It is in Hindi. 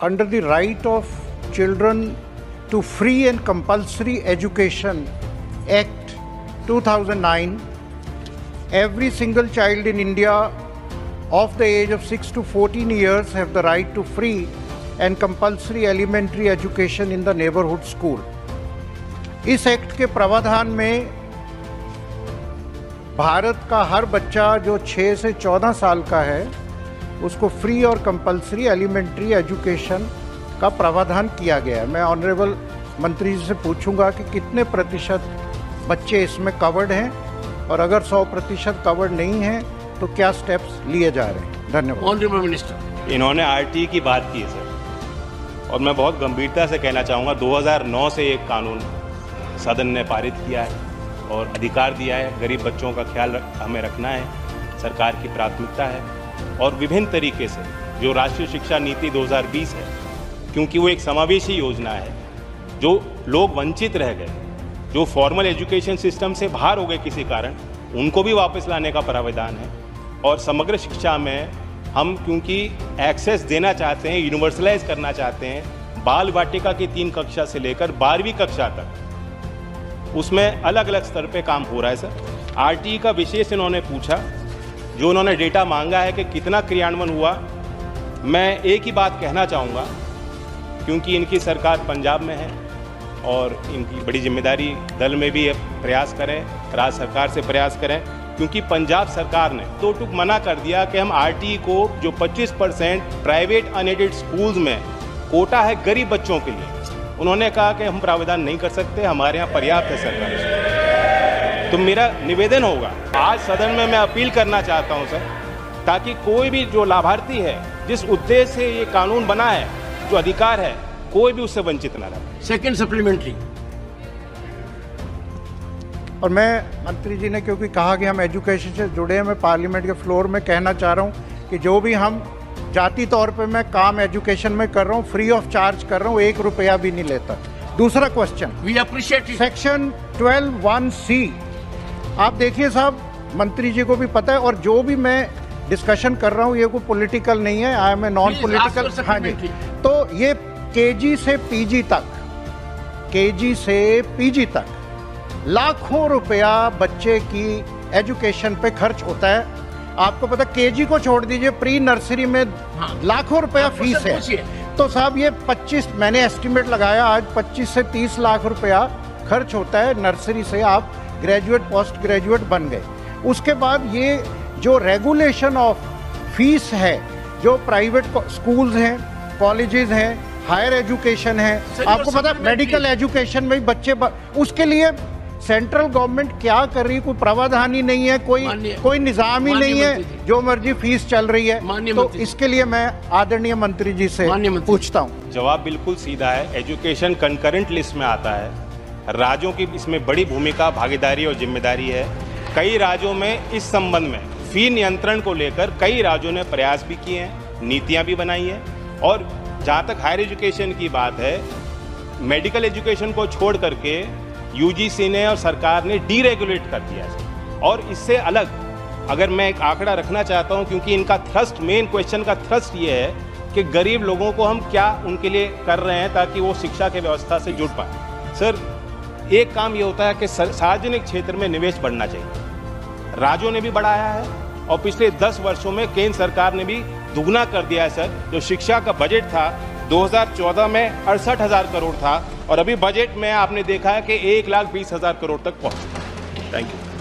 under the right of children to free and compulsory education Act 2009, every single child in India of the age of 6 to 14 years have the right to free and compulsory elementary education in the neighborhood school. इस एक्ट के प्रावधान में भारत का हर बच्चा जो 6 से 14 साल का है उसको फ्री और कंपलसरी एलिमेंट्री एजुकेशन का प्रावधान किया गया है। मैं ऑनरेबल मंत्री जी से पूछूंगा कि कितने प्रतिशत बच्चे इसमें कवर्ड हैं और अगर 100% कवर्ड नहीं हैं तो क्या स्टेप्स लिए जा रहे हैं। धन्यवाद। ऑनरेबल मिनिस्टर, इन्होंने आरटी की बात की है सर, और मैं बहुत गंभीरता से कहना चाहूँगा 2009 से एक कानून सदन ने पारित किया है और अधिकार दिया है। गरीब बच्चों का ख्याल हमें रखना है, सरकार की प्राथमिकता है। और विभिन्न तरीके से जो राष्ट्रीय शिक्षा नीति 2020 है, क्योंकि वो एक समावेशी योजना है, जो लोग वंचित रह गए, जो फॉर्मल एजुकेशन सिस्टम से बाहर हो गए किसी कारण, उनको भी वापस लाने का प्रावधान है। और समग्र शिक्षा में हम क्योंकि एक्सेस देना चाहते हैं, यूनिवर्सलाइज करना चाहते हैं, बाल वाटिका की 3 कक्षा से लेकर 12वीं कक्षा तक उसमें अलग अलग स्तर पे काम हो रहा है सर। आरटीई का विशेष इन्होंने पूछा, जो उन्होंने डेटा मांगा है कि कितना क्रियान्वयन हुआ। मैं एक ही बात कहना चाहूँगा, क्योंकि इनकी सरकार पंजाब में है और इनकी बड़ी जिम्मेदारी दल में भी प्रयास करें, राज्य सरकार से प्रयास करें, क्योंकि पंजाब सरकार ने तो टूक मना कर दिया कि हम आरटीई को जो 25% प्राइवेट अनएडेड स्कूल्स में कोटा है गरीब बच्चों के लिए, उन्होंने कहा कि हम प्रावधान नहीं कर सकते, हमारे यहाँ पर्याप्त है सरकार। तो मेरा निवेदन होगा, आज सदन में मैं अपील करना चाहता हूँ सर, ताकि कोई भी जो लाभार्थी है, जिस उद्देश्य से ये कानून बना है, जो अधिकार है, कोई भी उससे वंचित ना रहे। Second supplementary. और मैं मंत्री जी ने क्योंकि कहा कि हम एजुकेशन से जुड़े हैं, मैं पार्लियामेंट के फ्लोर में कहना चाह रहा हूँ कि जो भी हम जाती तौर पे मैं काम एजुकेशन में कर रहा हूँ, फ्री ऑफ चार्ज कर रहा हूँ, 1 रुपया भी नहीं लेता। दूसरा question, we appreciate it. Section 12(1)(c), आप देखिए साहब, मंत्री जी को भी पता है, और जो भी मैं डिस्कशन कर रहा हूँ ये कोई पॉलिटिकल नहीं है, I am a non political. हाँ जी, तो ये केजी से पीजी तक, केजी से पीजी तक लाखों रुपया बच्चे की एजुकेशन पे खर्च होता है। आपको पता, केजी को छोड़ दीजिए, प्री नर्सरी में लाखों रुपया फीस है। तो साहब ये 25, मैंने एस्टिमेट लगाया, आज 25 से 30 लाख रुपया खर्च होता है नर्सरी से आप ग्रेजुएट पोस्ट ग्रेजुएट बन गए। उसके बाद ये जो रेगुलेशन ऑफ फीस है, जो प्राइवेट स्कूल्स हैं, कॉलेजेस हैं, हायर एजुकेशन है, आपको पता मेडिकल एजुकेशन में बच्चे उसके लिए सेंट्रल गवर्नमेंट क्या कर रही है, कोई प्रावधान ही नहीं है, कोई निजाम ही नहीं है, जो मर्जी फीस चल रही है। तो इसके लिए मैं आदरणीय मंत्री जी से पूछता हूँ। जवाब बिल्कुल सीधा है, एजुकेशन कंकरेंट लिस्ट में आता है, राज्यों की इसमें बड़ी भूमिका, भागीदारी और जिम्मेदारी है। कई राज्यों में इस संबंध में फी नियंत्रण को लेकर कई राज्यों ने प्रयास भी किए हैं, नीतियाँ भी बनाई हैं। और जहाँ तक हायर एजुकेशन की बात है, मेडिकल एजुकेशन को छोड़ करके यूजीसी ने और सरकार ने डीरेगुलेट कर दिया है। और इससे अलग अगर मैं एक आंकड़ा रखना चाहता हूं, क्योंकि इनका थ्रस्ट, मेन क्वेश्चन का थ्रस्ट ये है कि गरीब लोगों को हम क्या उनके लिए कर रहे हैं ताकि वो शिक्षा के व्यवस्था से जुड़ पाए। सर, एक काम ये होता है कि सार्वजनिक क्षेत्र में निवेश बढ़ना चाहिए, राज्यों ने भी बढ़ाया है और पिछले 10 वर्षों में केंद्र सरकार ने भी दुगना कर दिया है सर। जो शिक्षा का बजट था 2014 में 68,000 करोड़ था और अभी बजट में आपने देखा है कि 1,20,000 करोड़ तक पहुंचा। Thank you.